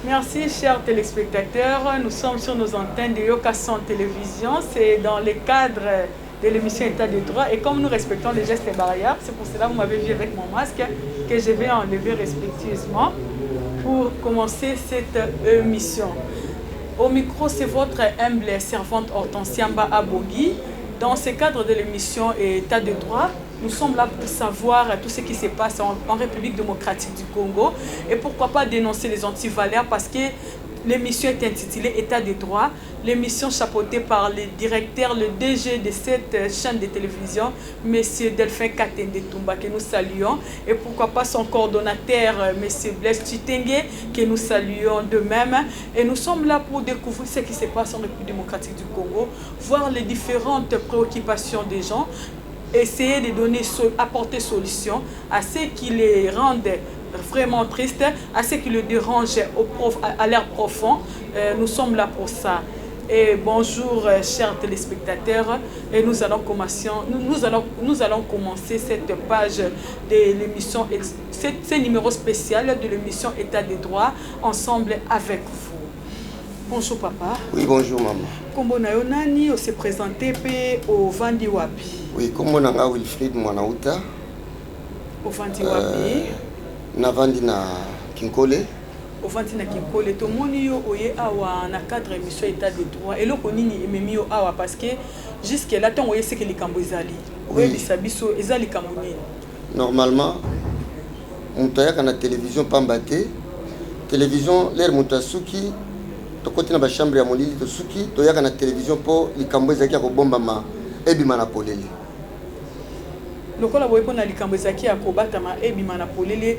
Merci, chers téléspectateurs. Nous sommes sur nos antennes de Yokason Télévision. C'est dans le cadre de l'émission État de droit. Et comme nous respectons les gestes barrières, c'est pour cela que vous m'avez vu avec mon masque que je vais enlever respectueusement pour commencer cette émission. Au micro, c'est votre humble servante Hortensiamba Abogui. Dans ce cadre de l'émission État de droit, nous sommes là pour savoir tout ce qui se passe en République démocratique du Congo et pourquoi pas dénoncer les antivaleurs parce que l'émission est intitulée État de droit. L'émission chapeautée par le directeur, le DG de cette chaîne de télévision, M. Delphin Katende Tumba, que nous saluons. Et pourquoi pas son coordonnateur, M. Blaise Chitenge, que nous saluons de même. Et nous sommes là pour découvrir ce qui se passe en République démocratique du Congo, voir les différentes préoccupations des gens, essayer de donner, apporter solution à ce qui les rendent vraiment tristes, à ce qui les dérange à l'air profond. Nous sommes là pour ça. Et bonjour chers téléspectateurs, et nous allons commencer cette page de l'émission, ce numéro spécial de l'émission État des droits, ensemble avec vous. Bonjour papa. Oui, bonjour maman. Kombo na yo nani, on s'est présenté au Vandi Wapi. Oui, kombo na nga Wilfried Mwanauta. Au Vandi Wapi. Na Vandi na Kinkole. Au Vandi na Kinkole. To moni yo oye awa na cadre émission État de droit. Et loko nini ememi yo awa parce que jusque là ton oye c'est que likambo ezali. Oye bisabiso ezali likambo nini. Normalement, mutaya na télévision pambate. Télévision l'air mutasuki. Tokoti na ba chambre ya molili to suki to yaka na télévision po likambo ezaki ya kobomba ma ebima na polele. Lokola boye pona likambo ezaki ya kobata ma ebima na polele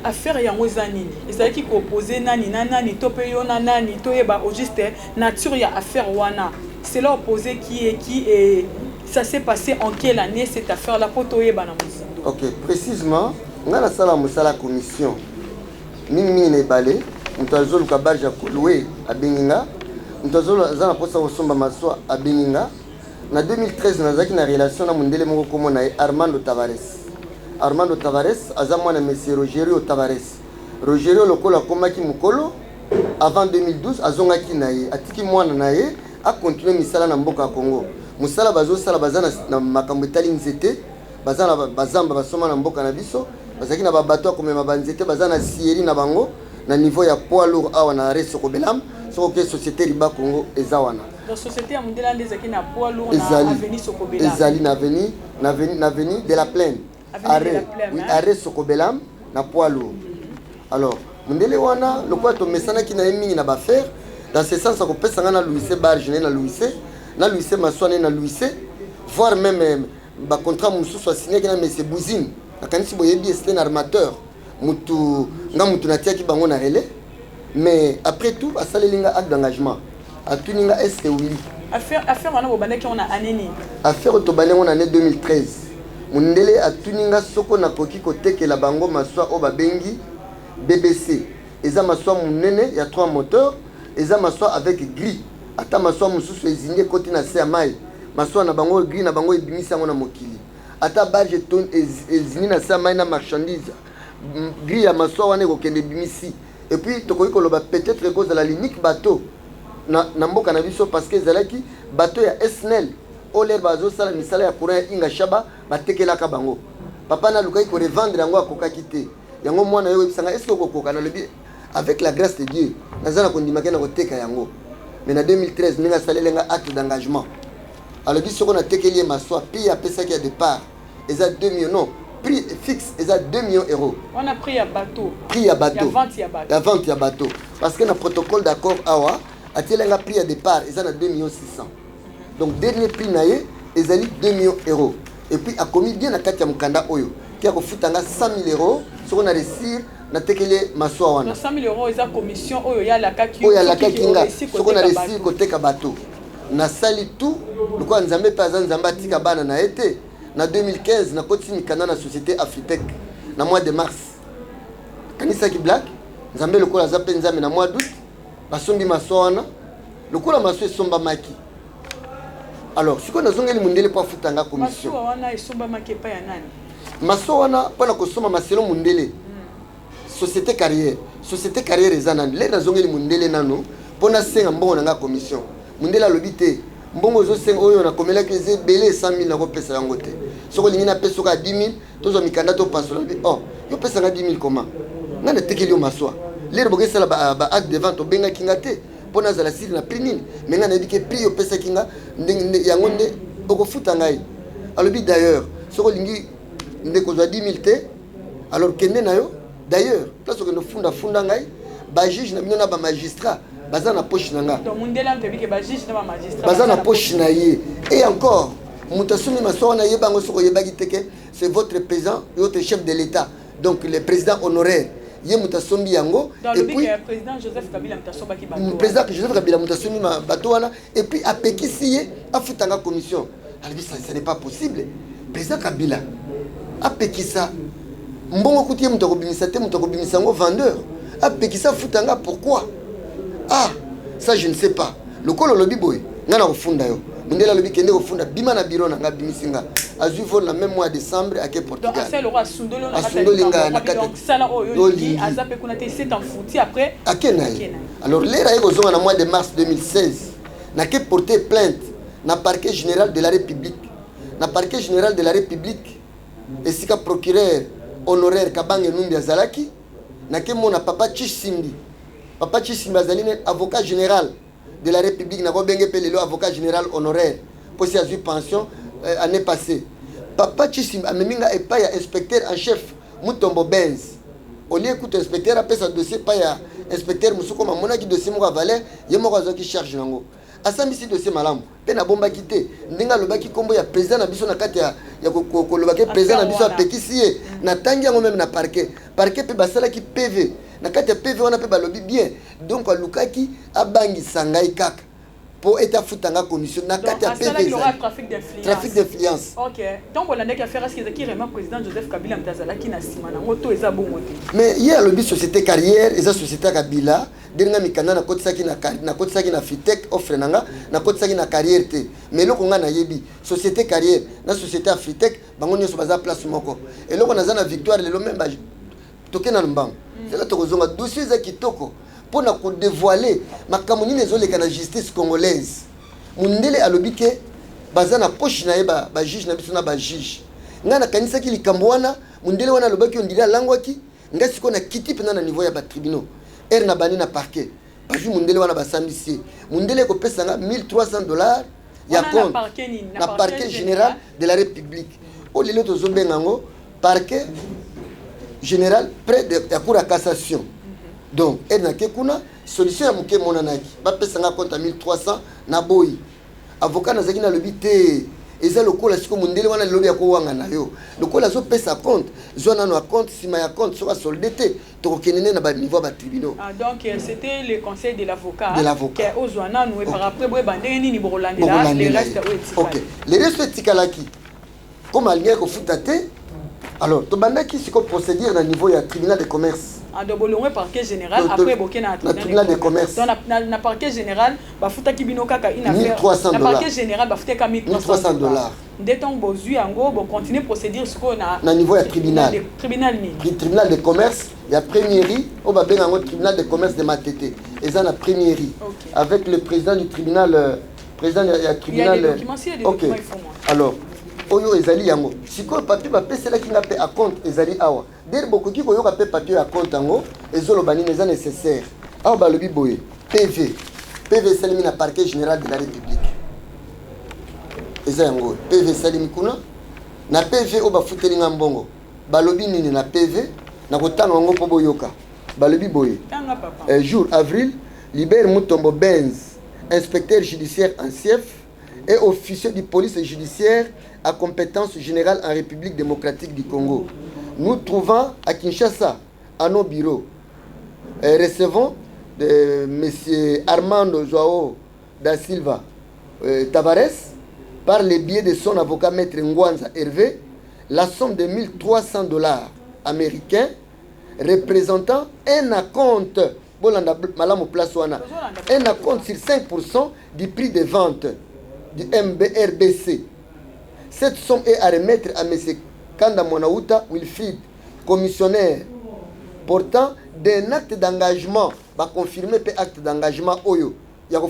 affaire yango eza nini? Ezaki ko opposer nani na nani to pe yo na nani to yeba au juste nature ya affaire wana. C'est là opposé qui est ça s'est passé en quelle année cette affaire là po to yeba na muzindo. OK, précisément ngana sala musala commission. Mimi ne balé Mutazolo kabarja loué à Beninga, Mutazolo zana posa osomba maswa à Beninga. Na 2013 nazaki na relation na mundele moko komo na Armando Tavares. Armando Tavares azamwa na monsieur Rogerio Tavares. Rogerio lokola komaki mukolo avant 2012 azongaki na ye atiki mwana na ye a continuer misala na mboka Congo. Musala bazo sala bazana na makambo etali nzete, bazana bazamba basoma na mboka na biso, bazaki na babato komema banzete bazana sieri na bango. Na niveau ya poids lourd awa na arrêt Sokobelam, sokoke société Riba Congo ezawana. La société mondiale des qui na poids lourd na avenue Sokobelam. Ezali na avenue de la Plaine. Arrêt, oui, arrêt Sokobelam na poids lourd. Alors, mondele wana lokwa to mesana ki na mingi na ba faire dans ce sens ko pesa ngana Louis Barge na Louis Maswane na Louis, voire même ba contrat mususu signé na monsieur Bouzine. Akanisi boyebi c'est un armateur. Mutu natiaki bango na relais, mais après tout asalelinga acte d'engagement atuninga est oui affaire wana bobandaki on a aneni affaire to balengo na année 2013 mundele atuninga soko na koki kotekela bango maswa o babengi BBC eza maswa munene ya 3 moteurs eza maswa avec gris ata maswa mususu ezinge koti na se ya mai maswa na bango gris na bango ebimisa ngo na mokili ata barge ton ezini na se ya mai na marchandise grille à maswa wane ko kende bimisi et puis tokoki koloba peut-être cause de la l'unique bateau na mboka na biso parce que zalaki bateau ya SNEL oler bazo sala misala ya courant inga shaba batekelaka bango papa na lukai ko revendre yango akokaki te yango mwana yo ebisanga est-ce que kokoka na lebi avec la grâce de Dieu nazana kondimaka na koteka yango mais na 2013 ninga salelenga acte d'engagement alors biso ko na tekeli maswa puis ya pesa ki ya départ eza 2 millions non prix fixe est à 2 millions d'euros. On a pris à bateau. Prix à bateau. La vente à bateau. Parce que le protocole d'accord awa a tel un prix à départ est à 2 millions 600. Donc dernier prix naé est à 2 millions d'euros. Et puis a commis bien à Katia Mukanda Oyo qui a refusé 100 000 euros sur on a réussi na tekele maswa wana. 100 000 euros est à commission Oyo ya la kaki. Oyo la kakinga sur on a réussi côté ka bateau. Na sali tout le quoi nzambe pas nzamba tika bana na été. En 2015, na continue kana na société Afritech na mois de mars. Kanisa ki black, nzambe lokola zape nzambe na mois d'août, basombi maswana, lokola maso esomba maki. Alors, siko nazongeli mundele pa futanga commission. Maso wana esomba maki pa ya nani? Maso wana pa na kosoma maselo mundele. société carrière ezanani les nazongeli mundele nano pona senga mbongo na commission mundele lobité mbongo zo senga oyo na komela que ze belé 100 000 na ko pesa yango te soko lingi na pesa ka 10 000 tozo mikanda to pasola oh yo pesa nga 10 000 comment ngana tekeli o maswa lero boke sala ba acte de vente benga kinga te pona za la siri na prix nini mais ngana dike prix yo pesa kinga yango nde oko futa ngai alobi d'ailleurs soko lingi ndeko za 10 000 te alors kende na yo d'ailleurs place que no funda ngai ba juge na bino na ba magistrat baza na poche na nga donc mundela mpebi ke ba juge na ba magistrat baza na poche na ye et encore mutasumi maswa na yebango soko yebaki teke c'est votre président votre chef de l'état donc le président honoraire ye mutasombi yango et puis le président Joseph Kabila mutasoba ki bato président Joseph Kabila mutasombi ma bato wana et puis apekisi ye afutanga commission alors ça n'est pas possible président Kabila apekisa mbongo kuti mutako bimisa te mutako bimisa ngo vendeur apekisa futanga pourquoi ah ça je ne sais pas le kolo lobi boy ngana kufunda yo mundela lobi kende kufunda bima na biro na ngabimisinga azui vol na même mois de décembre à Portugal donc c'est le roi Sundolo na Sundolinga na kata donc ça là oyo dit azape kuna te c'est en fouti après akenai alors l'era eko zonga na mois de mars 2016 na ke porter plainte na parquet général de la République na parquet général de la République esika procureur honoraire Kabange Numbi Azalaki na ke mona papa Chisimbi Azali avocat général de la République na ko benge pelelo avocat général honoraire pour si azu pension année passée papa Chisimbi ameminga epa ya inspecteur en chef Mutombo Benz au lieu écoute inspecteur après sa dossier pa ya inspecteur musuko mamona ki dossier mo valeur yemo ko azoki charge nango asambisi dossier malamu pe na bomba kité ndinga lobaki kombo ya président na biso na kati ya ko lobaki président na biso apekisi ye na tangi yango même na parquet pe basala ki PV na kati ya PV wana pe balobi bien donc alukaki abangi sangai kaka pour état futanga commission na kati ya PV trafic d'influence OK donc on a des affaires ce qui remet président Joseph Kabila mtazala ki na sima na ngoto eza bongo te mais hier alobi société carrière eza société Kabila denga mikanda na kotisaki na Fitech offre nanga na kotisaki na carrière te mais loko nga na yebi société carrière na société Fitech bango nyoso baza place moko et loko naza na victoire lelo même ba tokena mbang c'est là tokozonga dossier za kitoko pour na ko dévoiler makamoni nezoleka na justice congolaise mundele alobi ke baza na poche na ye ba juge na biso na ba juge nga na kanisa ki likambo wana mundele wana alobaki ondila langwaki nga siko na kiti pena na niveau ya ba tribunaux na bani na parquet parce mundele wana basambisi mundele ko pesa nga $1,300 ya compte na parquet général de la République o lelo tozobenga ngo parquet général près de la cour à cassation donc na kekuna solution ya muke monanaki ba pesa nga compte à 1,300 na boyi avocat na zaki na lobi te eza lokola siko mundele wana lobi ya ko wanga na yo lokola zo pesa compte zo na no compte sima ya compte so soldé te to kenene na ba niveau ba tribunaux donc c'était le conseil de l'avocat que ozwana nous par après boy bandenge nini bolandela les restes OK les restes tikalaki comme alien ko futate alors to bandaki siko procédure na niveau ya tribunal de commerce de bolongwe parquet général après bokena tribunal de commerce donc na parquet général bafuta kibino kaka une affaire na parquet général bafuta ka $1,300 ndetong bozui yango bo continuer procédure siko na niveau ya tribunal ni tribunal de commerce ya premierie au babenga ngo tribunal de commerce de Matete eza na premierie avec le président du tribunal président ya tribunal OK alors oyo ezali yango siko papier ba pesela ki ngape a compte ezali awa der bokoki ko yoka pe papier a compte yango ezolo bani neza nécessaire awa balobi boye PV salimi na parquet général de la République eza yango PV salimi kuna na PV o ba futeli nga mbongo balobi nini na PV na kotanga ngo po boyoka balobi boye tanga papa jour avril Libère Mutombo Benz inspecteur judiciaire en chef et officier de police judiciaire à compétence générale en République démocratique du Congo. Nous trouvons à Kinshasa, à nos bureaux, recevons de M. Armando Joao da Silva Tavares, par le biais de son avocat maître Ngwanza Hervé, la somme de $1,300 américains représentant un acompte, un acompte sur 5% du prix de vente du MBRBC. Cette somme est à remettre à M. Kanda Monauta Wilfried, commissionnaire portant d'un acte d'engagement, va confirmer un acte d'engagement, oyo, il y a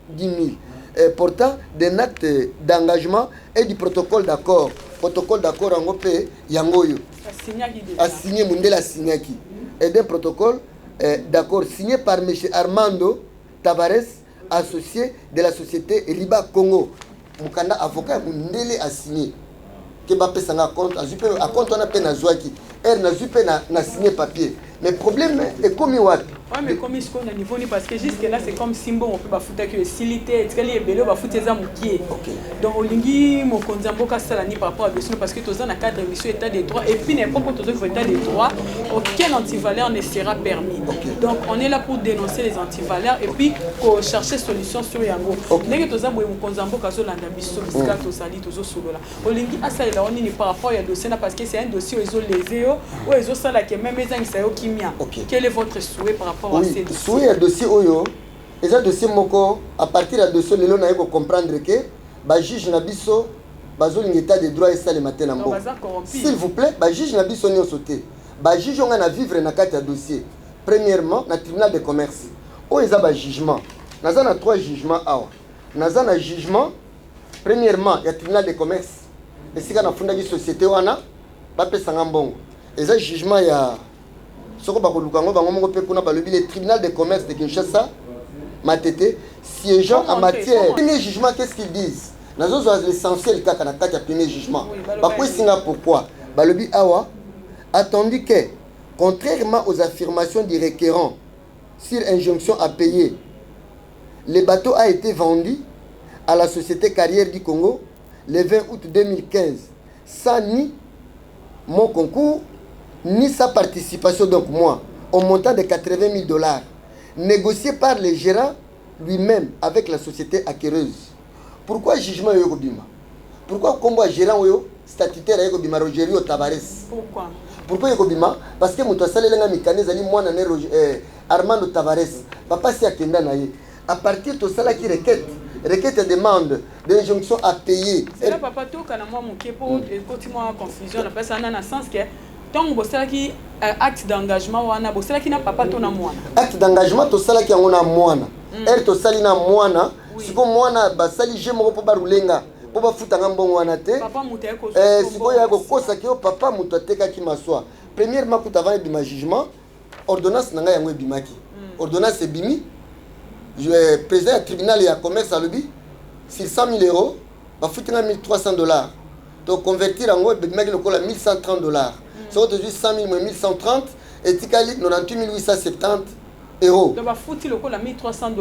10 000, portant d'un acte d'engagement et du protocole d'accord. Protocole d'accord en Opé, Yangoyo. A signé Mundela Signaki. Et d'un protocole d'accord signé par M. Armando Tavares, associé de la société Riba Congo. Mukanda avocat Mundele a signé. Que Bappé s'en a compte, à compte on a peine à Zouaki. Elle n'a pas signé papier. Mais le problème est comme il oui, mais comme il se connaît niveau parce que jusque-là, c'est comme Simbo, on peut bafouter que silité, et les bélo, bafouter ça moukié. Donc, au lingi, mon konzambo, kassalani par rapport à Bessino, parce que tous en a cadre de mission état des droits, et puis n'importe quoi, tous état des droits, aucun antivaleur ne sera permis. Donc, on est là pour dénoncer les antivaleurs et puis pour chercher solution sur Yango. N'est que tous en mon konzambo, kaso landa biso, bisika, tous ali, tous au solo là. Au lingi, asa il a on est par rapport à dossier parce que c'est un dossier où ils ont les EO, où ils ont ça là qui est même les gens qui mia. Quel est votre souhait par rapport oui, si un dossier oyo, et un dossier moko à partir de dossier lelo na yeko comprendre que ba juge na biso bazo l'ingétat des droits et ça le matin nambo. S'il vous plaît, ba juge na biso ni sauté. Ba juge on a vivre na carte dossier. Premièrement, na tribunal de commerce. O eza ba jugement. Naza na 3 jugements awa. Naza na jugement premièrement, il y a tribunal de commerce. Et si kana funda ki société wana ba pesa ngambongo. Eza jugement ya soko bakolukango bango moko pe kuna balobi le tribunal de commerce de Kinshasa matete siégeant en matière premier jugement. Qu'est-ce qu'ils disent nazo l'essentiel kaka na kati ya premier jugement bakwesinga pourquoi balobi awa attendu que contrairement aux affirmations du requérant sur injonction à payer, le bateau a été vendu à la société Carrière du Congo le 20 août 2015 sans ni mon concours ni sa participation, donc moi, au montant de 80 000 $, négocié par le gérant lui-même avec la société acquéreuse. Pourquoi jugement yo bima? Pourquoi combo gérant yo statutaire yo bima Rogerio Tavares? Pourquoi yo bima? Parce que muto salé nga mikane zali mwana ne Armando Tavares. Papa si akenda na ye. À partir de ça là qui requête demande d'injonction à payer. C'est là papa to kana moi mon kepo continue confusion na pesa na sens que donc bosala ki acte d'engagement wana bosala ki na papa to na mwana acte d'engagement to sala ki yango na mwana er to sali na mwana siko mwana basali je moko po barulenga po bafuta ngambongo wana te papa muteko siko ya kokosa ki papa mutu ateka ki maswa premièrement kuta va bima jugement ordonnance nanga yango bimaki ordonnance bimi je président du tribunal ya commerce à lobby sur 100 000 €, bafutinga $1 300. Donc convertir en bimaki lokola $1 130. C'est aujourd'hui 100 000 moins 1130 et Tikali 98 870 €. Donc, fouti le coup la $1 300.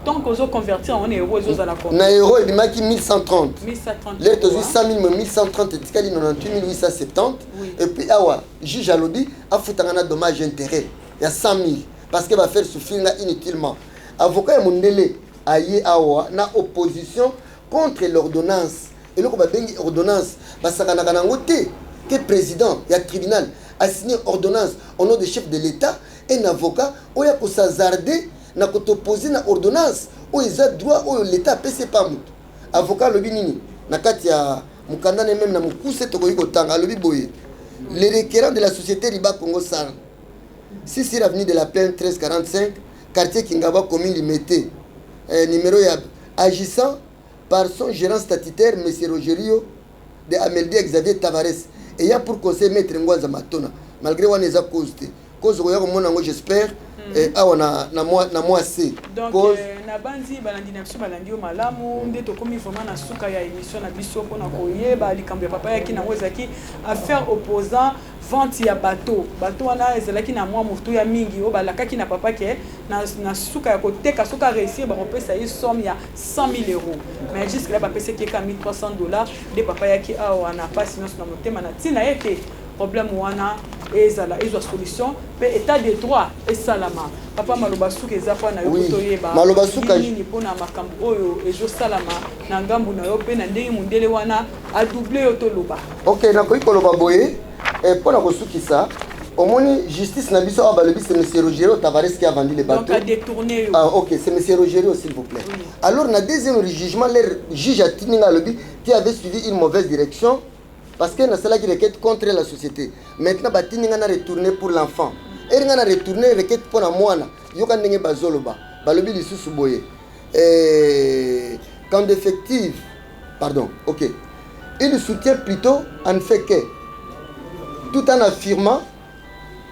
Tant qu'on convertir en euros, ils ont la compte. Na euro et bimaki 1130. 1130. L'air aujourd'hui 100 000 moins 1130 et Tikali 98 870. Et puis awa juge à lobby a foutu un dommage intérêt. Il y a 100 000 parce qu'il va faire souffrir inutilement. Avocat Mundele aye awa na opposition contre l'ordonnance. Et là, on va bengi ordonnance parce que que le président et le tribunal a signé ordonnance au nom du chef de l'État et un avocat où il y a s'hazarder na opposé na ordonnance où il a droit où l'État pèse pas mut avocat le binini na katia mukanda même na mukuse to ko tanga le biboye les requérants de la société Riba Congo Sar si c'est l'avenue de la Plaine 1345 quartier Kingaba commune Limité numéro agissant par son gérant statutaire M. Rogerio de Amélie Xavier Tavares et il y a pour conseil maître Ngwanza Matona malgré on les a cause j'espère na moi c'est donc na bandi balandi na biso balandi o malamu nde to komi vraiment na suka ya émission na biso pona koyeba likambo ya papa yaki na wezaki affaire opposant vente ya bateau wana ezalaki na mwa mutu ya mingi o balakaki na papa ke na suka ya koteka suka réussir ba kopesa ye somme ya 100 000 €, mais jusque là bapesa ki ka $1 300 de papa yaki awa na pas sinon na motema na tina ete problème wana ezala ezwa solution pe état de droit et salama papa maloba suka ezapa na yo toyeba maloba suka ni pona makambo oyo ezo salama na ngambu na yo pe na ndenge mundele wana a doubler yo toloba. OK na koyi koloba boye et pona kosukisa omoni justice na biso abalobi c'est monsieur Rogerio Tavares qui a vendu les bateaux. Donc a détourné. Ah OK, c'est monsieur Rogerio s'il vous plaît. Oui. Alors na deuxième jugement le juge a tininga lobi qui avait suivi une mauvaise direction parce que na cela qui requête contre la société. Maintenant Batininga na retourné pour l'enfant. eringa na retourner requête pour na mwana yoka ndenge bazoloba balobi lisusu boye quand d'effectif pardon ok il soutient plutôt en fait que tout en affirmant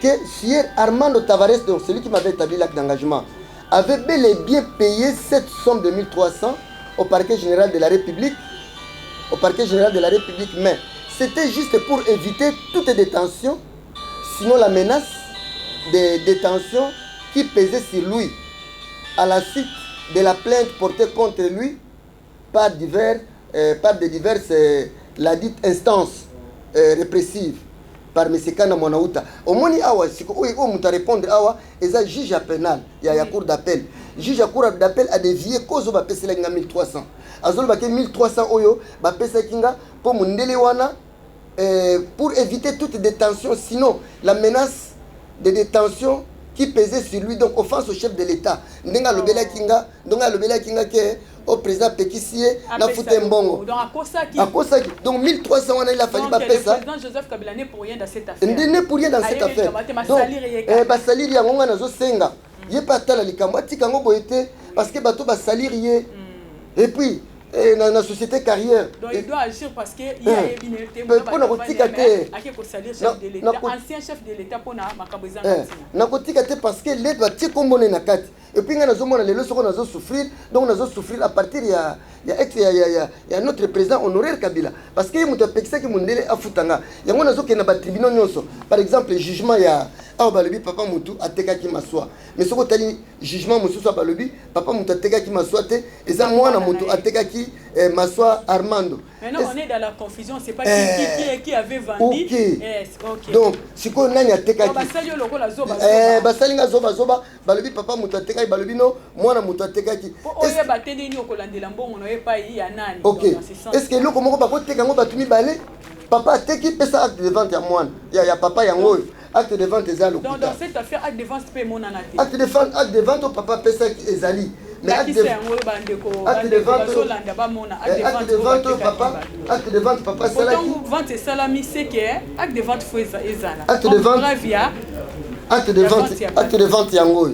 que Sieur Armando Tavares, donc celui qui m'avait établi l'acte d'engagement, avait bel et bien payé cette somme de 1300 au parquet général de la République, mais c'était juste pour éviter toute détention, sinon la menace de détention qui pesait sur lui à la suite de la plainte portée contre lui par des diverses la dite instance répressive par M. Kana Mwanauta. Au moins, on peut répondre à ça, juge pénal, il y a cour d'appel. Juge à cour d'appel a dévié cause de 1300. Azol ba 1300 oyo ba pesa kinga pour mundele wana pour éviter toute détention, sinon la menace de détention qui pesait sur lui, donc offense au chef de l'État. Ndenga lobela kinga ke au président Pekisie na fouté mbongo. Donc 1300 wana il a fallu ba pesa. Le président Joseph Kabila n'est pour rien dans cette affaire. N'est pour rien dans cette affaire. Donc ba salir ya ngonga nazo senga. Ye pas tala likambo tika ngo boyete parce que bato ba salir ye. Et puis dans la société carrière. Donc il doit agir parce que il y a évidemment ancien chef de l'État pour na makabeza. Na kotika te parce que l'aide va ti kombone na kati. Et puis nous avons les leçons qu'on a souffrir, donc nous avons souffrir à partir il y a notre président honoraire Kabila parce que il pekisa ki mundele afutanga. Il y a nazo ke na ba tribunal nyonso. Par exemple le jugement ya balobi papa mutu ateka ki maswa. Mais soko tali jugement musu so balobi papa mutu ateka ki maswa te eza mwana mutu ateka ki maswa Armando. Maintenant on est dans la confusion, c'est pas qui avait vendu. OK. Donc siko nani ateka ki. Basali lokola zoba. Basalinga zoba balobi papa mutu ateka balobi no mwana mutu ateka ki. Oye batende ni okolandela mbongo no epa yi ya nani. OK. Est-ce que loko moko bakoteka ngo batumi bale papa ateki pesa acte de vente ya mwana ya papa yango acte de vente ezali. Donc dans cette affaire acte de vente peut mona na te. Acte de vente au papa pesa ezali. Mais acte de vente papa salaki. Donc vente salami c'est que acte de vente faut ezala. Acte de vente yango.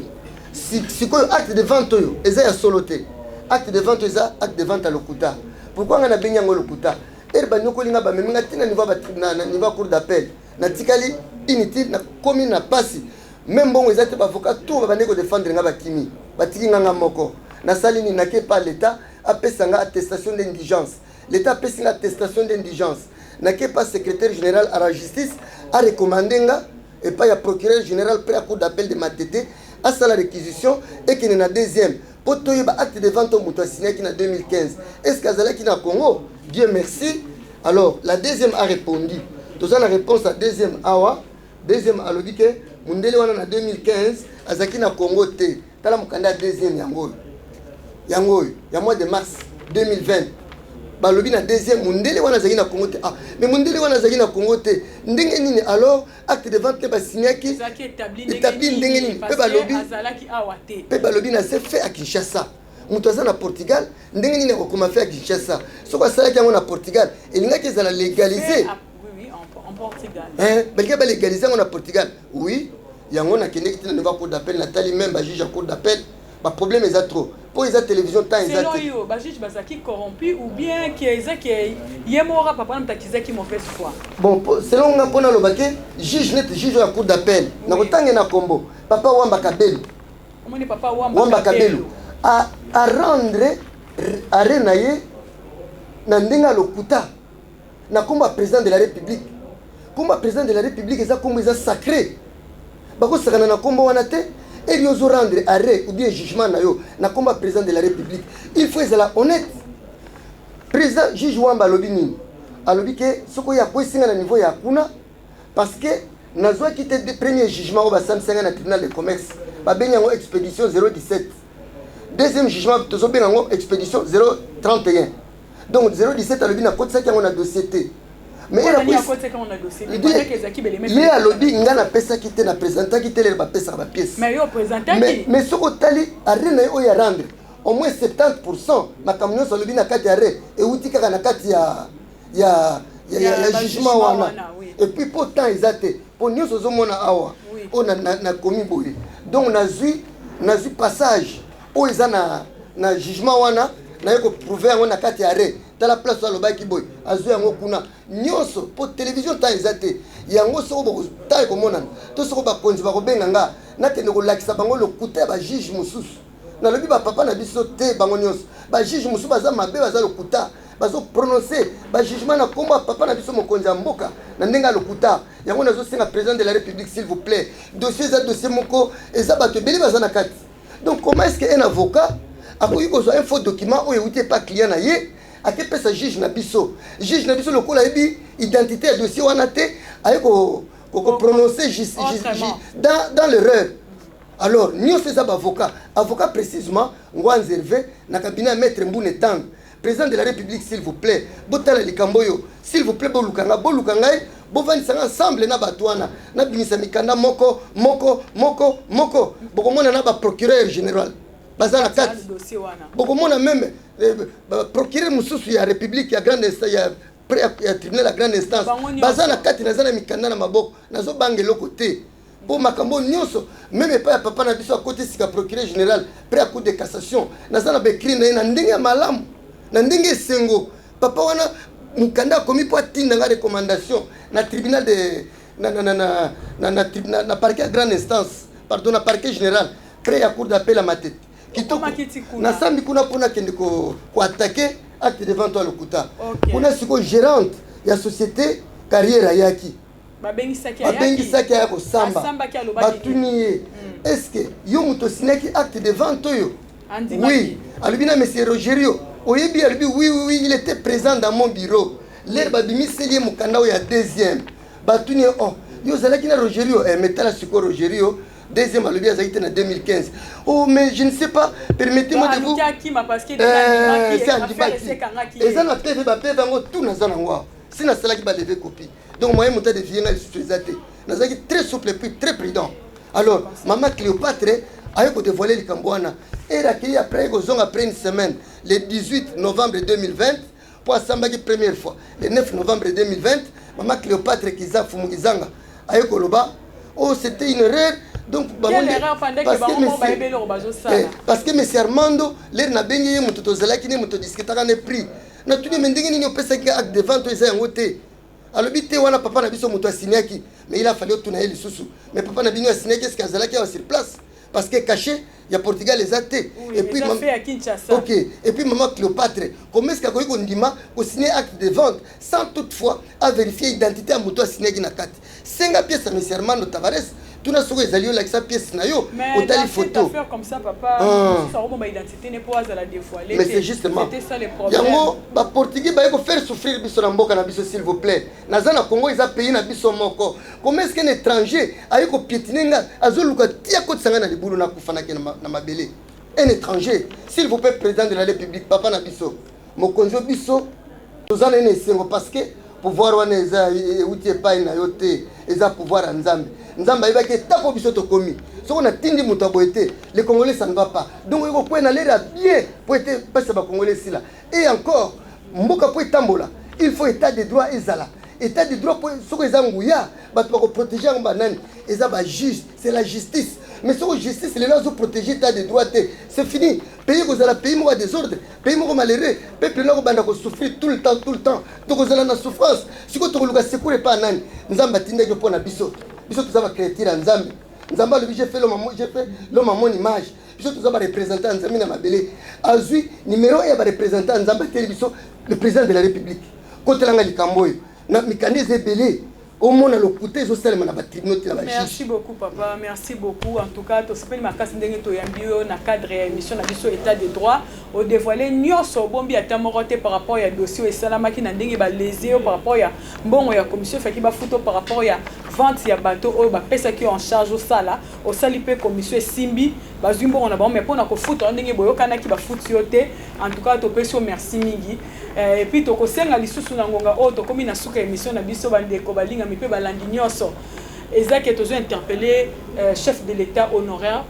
Si quoi acte de vente yo eza ya soloté. Acte de vente eza acte de vente à lokuta. Pourquoi on a bengi yango lokuta? Erba nyokolinga ba meminga tina niveau cour d'appel. Na tikali inutile na commune na pasi. Même bon ils étaient avocat tout ba bande ko défendre nga ba kimi. Ba tikinga nga moko. Na salini na ke pas l'état a pesanga attestation d'indigence. L'état a pesanga attestation d'indigence. Na ke pas secrétaire général à la justice a recommandé nga et pas ya procureur général près à cour d'appel de Matete à la réquisition et qui n'a deuxième. Pour tout acte de vente au Moutassina qui n'a 2015. Est-ce qu'Azala qui n'a Congo? Dieu merci. Alors, la deuxième a répondu. Tout ça, la réponse à deuxième awa. Deuxième a dit que Mundele wana na 2015, Azaki na Congo te. Tala mukanda deuxième yango. Yango, ya mois de mars 2020. Balobi na deuxième Mundele wana Azaki na Congo te. Ah, mais Mundele wana Azaki na Congo te. Ndenge nini alors acte de vente ba signaki. Azaki établi ndenge nini. Pe balobi. Azalaki awate. Pe balobi na se fait à Kinshasa. Mutaza na Portugal, ndenge nini okoma fait à Kinshasa. Soko sala ki na Portugal, elinga ki ezala légaliser. Oui, en Portugal. Belge ba légaliser en Portugal. Oui, yango na kende ki na va cour d'appel Nathalie même ba juge en cour d'appel. Ba problème est trop. Pour les télévision temps ils selon yo, ba juge bazaki corrompu ou bien qui ezaki yemora papa na takizaki mauvaise foi. Bon, selon nga pona lobake, juge net juge en cour d'appel. Na kotange na kombo. Papa Wamba Kabelu. Omoni papa Wamba Kabelu. À rendre à renaye na ndenga lokuta na komba président de la République. Komba président de la République eza kombo eza sacré. Bako sakana na kombo wana te et ils ont rendre arrêt ou bien jugement na yo na komba président de la République. Il faut être honnête. Président juge Wamba lobini. Alobi ke soko ya ko singa na niveau ya kuna parce que nazwa kité de premier jugement au basamsenga na tribunal de commerce. Ba benyango expédition 017. Deuxième jugement, tu as bien expédition 031. Donc 017 à l'objet na côté ça qui a dossier T. Mais il y a lobby ngana pesa qui était na présentant qui était la pesa la pièce. Mais yo présentant mais ce que tali a rien à rendre au moins 70% ma camion sur lobby na kati arrêt et outi kaka na kati ya jugement wana. Et puis pourtant ils étaient pour nous aux hommes awa. on a commis boy. Donc on a vu passage où ils na jugement wana na yoko prouver on a kati arrêt dans la place lo baki boy azu yango kuna nyoso pour télévision ta ezate yango so bo ta ko monana to so ba konzi ba ko benga nga na tene ko lakisa bango le kuta ba juge mususu na lobi ba papa na biso te bango nyoso ba juge mususu baza mabe baza le kuta bazo prononcer ba jugement na komba papa na biso mokonzi ya mboka na ndenga le kuta yango nazo senga président de la république s'il vous plaît dossier moko eza bato beli baza na kati. Donc comment est-ce qu'un avocat a un faux document où il n'était pas client na ye a que pesa juge na biso le ko la bi identité de dossier wana te a ko prononcer dans l'erreur. Alors nous ces avocat précisément ngwa nzerve na cabinet maître Mboune Tang président de la république s'il vous plaît botala likamboyo s'il vous plaît bolukanga bovanisanga ensemble na batwana na bimisa mikanda moko bokomona na ba procureur général bazana kati bokomona même procureur mususu ya république ya grande instance ya tribunal ya grande instance bazana kati nazana mikanda na maboko nazo bangelo côté pour makambo nyonso même pas papa na biso à côté sika procureur général près à coup de cassation nazana bekri na ndenge malamu na ndenge sengo papa wana mukanda komi po atinda nga recommandation na tribunal de na parquet grande instance pardon na parquet général près ya cour d'appel à Matete kitoko na sambi kuna pona kende ko attaquer acte devant toi le kuta kuna siko gérante ya société carrière yaki babengisaki yako samba batuni est-ce que yo muto sinaki acte devant toi oui alubina monsieur Rogerio oyebi albi oui il était présent dans mon bureau l'air babimi seli mukanda ya deuxième batuni oh yo zalaki na Rogerio metala siko Rogerio deuxième albi azaki en 2015 oh mais je ne sais pas permettez-moi de vous c'est Andibaki eza na PV ba PV ngo tout na zana ngwa sina salaki ba lever copie donc moi monta de vienna sous-traité nazaki très souple puis très prudent. Alors maman Cléopâtre a dévoilé le Cambouana et l'accueilli après une semaine le 18 novembre 2020 pour Sambaki première fois le 9 novembre 2020 maman Cléopâtre Kiza Fumugizanga a loba oh c'était une erreur donc parce que monsieur Armando l'air na bengi muto zalaki ne muto discutaka ne prix na tuni mendingi ni opesa ki acte devant to eza yango te alobité wana papa na biso muto asiniaki mais il a fallu tuna eli susu mais papa na bino asiniaki est-ce qu'azalaki sur place parce que caché il y a Portugal les athées et puis OK et puis maman Cléopâtre comment est-ce qu'il ko ndima ko signer acte de vente sans toutefois à vérifier identité à muto asiniaki na kati senga pièce à monsieur Armando Tavares tuna soko ezali la sa pièce na yo otali photo faire comme ça papa ça remonte identité n'est pas à la dévoiler mais c'est justement c'était ça le problème yango ba portugais ba ko faire souffrir biso na mboka na biso s'il vous plaît nazana Congo ils a pays na biso moko comment est-ce qu'un étranger ayi ko piétiner nga azoluka tia ko tsanga na libulu na kufana ke na mabele un étranger s'il vous plaît président de la république papa na biso mokonzo biso tozana ene sengo parce que pouvoir wana eza uti epai na yo te eza pouvoir ya nzambe ayebaki etako biso tokomi soko na tindi moto aboye les Congolais ça ne va pas donc eko kwena l'air bien po ete pesa bakongolais sila et encore mboka po etambola il faut état de droit ezala état de droit po soko eza nguya bato bakoprotéger yango banani eza bajuge c'est la justice mais soko justice lelo azoprotéger état de droit te c'est fini pays kozala pays moko ya désordre pays moko malheureux peuple nako banda kosouffrir tout le temps tokozala na souffrance siko tokoluka secours epa nani nzambe atindaki mpo na biso tous va créer un nzambe j'ai fait l'homme à mon image biso tous va représenter nzambe na mabele azui numéro 1 va représenter nzambe tel biso le président de la république kotelanga likamboyo na mikande zebele au moins le côté social na tribunal la merci beaucoup papa merci beaucoup en tout cas to sepeli makasi ndenge to yambio na cadre ya émission na biso état de droit au dévoiler nyonso bombi atamorote par rapport ya dossier esalamaki na ndenge ba lésé par rapport ya mbongo ya commission faki ba photo par rapport ya vente ya bateau o ba pesa ki en charge au sala au salipe commission simbi bazwi mbongo na ba mais pona ko futo ndenge boyokana ki ba futi yote en tout cas to peso merci mingi et puis to ko senga lisusu na ngonga o to komi na suka émission na biso bandeko balinga mipe balandi nyonso ezaki tozo interpeller chef de l'état honoraire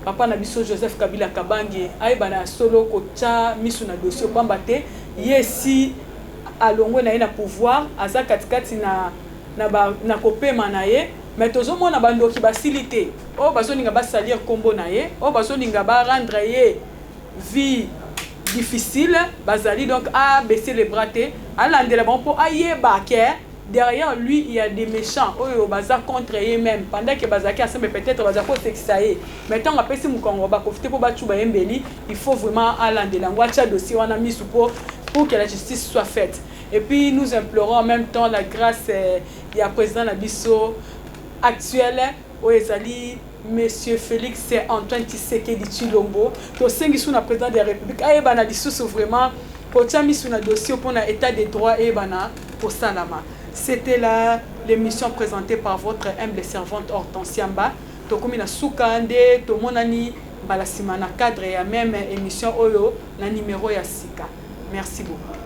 papa na biso Joseph Kabila Kabange ayebana solo kocha misu na dossier pamba te yesi alongwe na pouvoir aza katikati na kopema na ye mais tozomona bandoki basilité o bazoninga basalir kombo na ye o bazoninga rendre ye vie difficile bazali donc à baisser les bras te alandela bon pour ayeba ke derrière lui il y a des méchants oyo baza contre eux même pendant que bazaki asembe peut-être baza ko sexaye mais tant apesi mukongo ba profiter pour bachuba yembeli il faut vraiment alandela ngwacha dossier wana misu pour que la justice soit faite. Et puis nous implorons en même temps la grâce du président Nabiso actuel Oezali Monsieur Félix Antoine Tshisekedi Tshilombo to sengi sous la président de la République aye bana lisusu vraiment pour tami sous na dossier pour na état de droit et bana pour Salama. C'était là l'émission présentée par votre humble servante Hortensia Mba. Tokomi na sukande to monani balasima na cadre ya même émission oyo na numéro ya sika. Merci beaucoup.